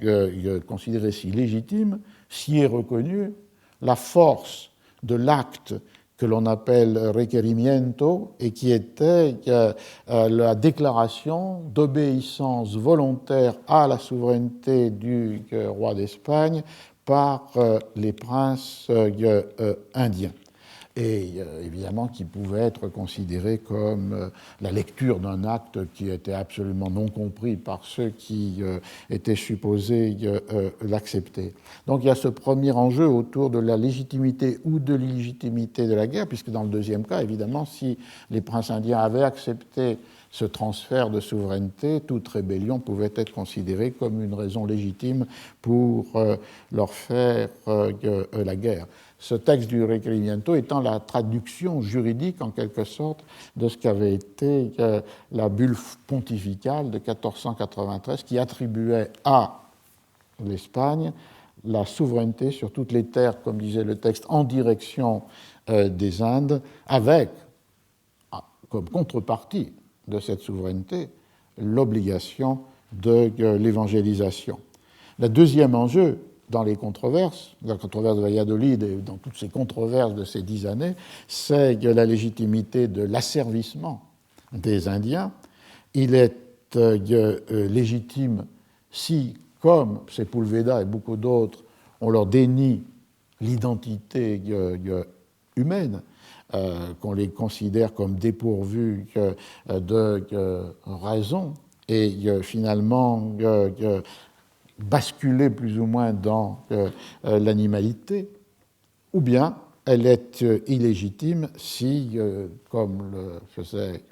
considérées si légitimes si est reconnue la force de l'acte que l'on appelle requerimiento et qui était la déclaration d'obéissance volontaire à la souveraineté du roi d'Espagne par les princes indiens. Et évidemment qui pouvait être considéré comme la lecture d'un acte qui était absolument non compris par ceux qui étaient supposés l'accepter. Donc il y a ce premier enjeu autour de la légitimité ou de l'illégitimité de la guerre, puisque dans le deuxième cas, évidemment, si les princes indiens avaient accepté ce transfert de souveraineté, toute rébellion pouvait être considérée comme une raison légitime pour leur faire la guerre. Ce texte du Requerimiento étant la traduction juridique, en quelque sorte, de ce qu'avait été la bulle pontificale de 1493, qui attribuait à l'Espagne la souveraineté sur toutes les terres, comme disait le texte, en direction des Indes, avec, comme contrepartie de cette souveraineté, l'obligation de l'évangélisation. Le deuxième enjeu, dans les controverses, la controverse de Valladolid et dans toutes ces controverses de ces 10 années, c'est la légitimité de l'asservissement des Indiens. Il est légitime si, comme Sepúlveda et beaucoup d'autres, on leur dénie l'identité humaine, qu'on les considère comme dépourvus de raison et finalement basculer plus ou moins dans l'animalité, ou bien elle est illégitime si, comme le faisait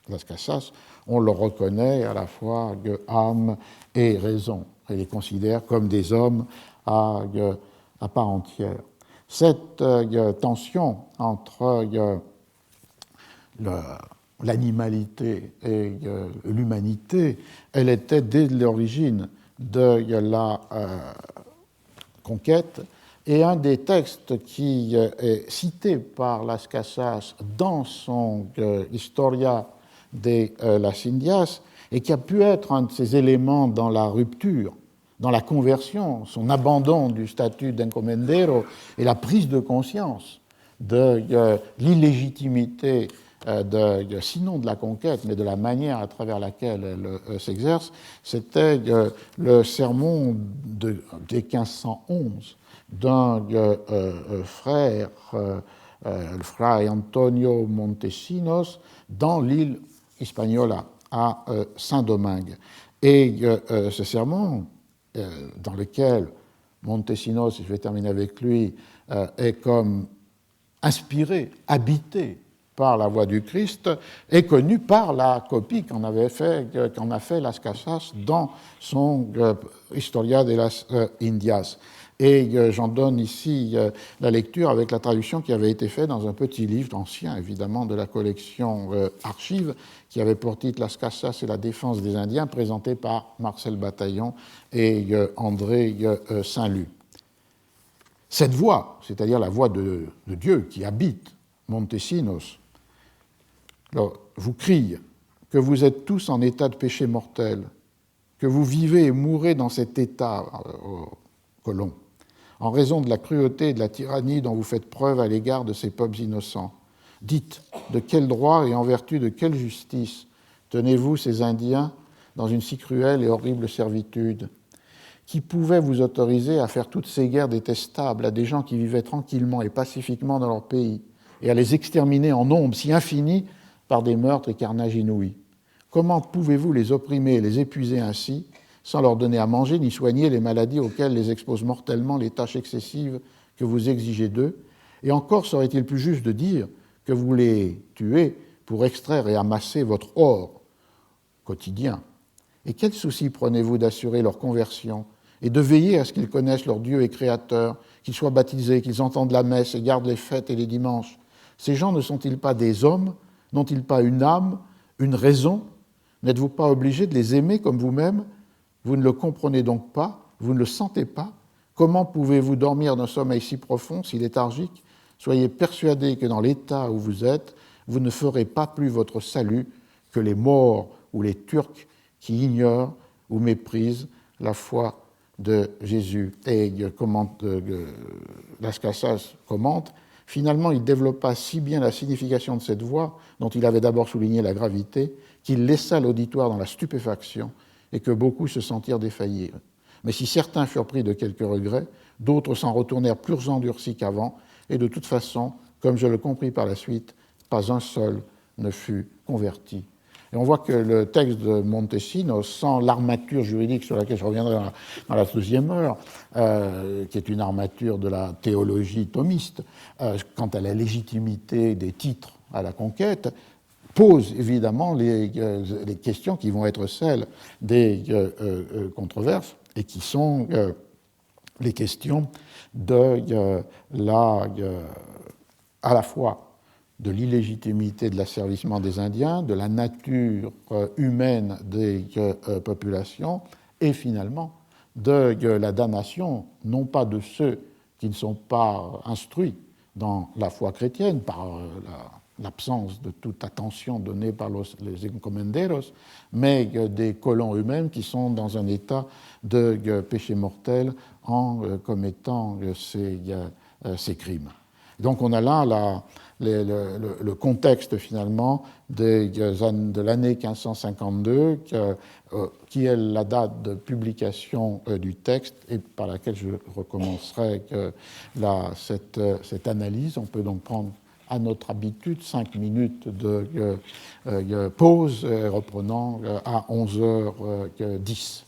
Las Casas, on le reconnaît à la fois âme et raison, et les considère comme des hommes à part entière. Cette tension entre l'animalité et l'humanité, elle était dès l'origine de la conquête, et un des textes qui est cité par Las Casas dans son Historia de las Indias, et qui a pu être un de ces éléments dans la rupture, dans la conversion, son abandon du statut d'encomendero et la prise de conscience de l'illégitimité sinon de la conquête, mais de la manière à travers laquelle elle s'exerce, c'était le sermon de 1511 d'un frère le Fray Antonio Montesinos, dans l'île Hispaniola, à Saint-Domingue. Et ce sermon, dans lequel Montesinos, je vais terminer avec lui, est comme inspiré, habité par la voix du Christ, est connu par la copie qu'en a fait Las Casas dans son Historia de las Indias. Et j'en donne ici la lecture avec la traduction qui avait été faite dans un petit livre ancien, évidemment, de la collection Archives, qui avait pour titre Las Casas et la défense des Indiens, présenté par Marcel Bataillon et André Saint-Lut. Cette voix, c'est-à-dire la voix de Dieu qui habite Montesinos, vous crie que vous êtes tous en état de péché mortel, que vous vivez et mourrez dans cet état, colon, en raison de la cruauté et de la tyrannie dont vous faites preuve à l'égard de ces peuples innocents. Dites, de quel droit et en vertu de quelle justice tenez-vous ces Indiens dans une si cruelle et horrible servitude? Qui pouvait vous autoriser à faire toutes ces guerres détestables à des gens qui vivaient tranquillement et pacifiquement dans leur pays, et à les exterminer en nombre si infini par des meurtres et carnages inouïs? Comment pouvez-vous les opprimer et les épuiser ainsi, sans leur donner à manger ni soigner les maladies auxquelles les exposent mortellement les tâches excessives que vous exigez d'eux? Et encore serait-il plus juste de dire que vous les tuez pour extraire et amasser votre or quotidien. Et quel souci prenez-vous d'assurer leur conversion et de veiller à ce qu'ils connaissent leur Dieu et Créateur, qu'ils soient baptisés, qu'ils entendent la messe et gardent les fêtes et les dimanches? Ces gens ne sont-ils pas des hommes? N'ont-ils pas une âme, une raison? N'êtes-vous pas obligés de les aimer comme vous-même? Vous ne le comprenez donc pas? Vous ne le sentez pas? Comment pouvez-vous dormir d'un sommeil si profond, si léthargique? Soyez persuadés que dans l'état où vous êtes, vous ne ferez pas plus votre salut que les morts ou les Turcs qui ignorent ou méprisent la foi de Jésus. Et Las Casas commente, finalement, il développa si bien la signification de cette voix, dont il avait d'abord souligné la gravité, qu'il laissa l'auditoire dans la stupéfaction et que beaucoup se sentirent défaillir. Mais si certains furent pris de quelques regrets, d'autres s'en retournèrent plus endurcis qu'avant, et de toute façon, comme je le compris par la suite, pas un seul ne fut converti. Et on voit que le texte de Montesinos, sans l'armature juridique sur laquelle je reviendrai dans la deuxième heure, qui est une armature de la théologie thomiste, quant à la légitimité des titres à la conquête, pose évidemment les questions qui vont être celles des controverses et qui sont les questions de à la fois de l'illégitimité de l'asservissement des Indiens, de la nature humaine des populations et finalement de la damnation, non pas de ceux qui ne sont pas instruits dans la foi chrétienne par l'absence de toute attention donnée par les encomenderos, mais des colons eux-mêmes qui sont dans un état de péché mortel en commettant ces crimes. Donc on a là le contexte finalement de l'année 1552, qui est la date de publication du texte et par laquelle je recommencerai cette analyse. On peut donc prendre à notre habitude 5 minutes de pause, reprenant à 11h10.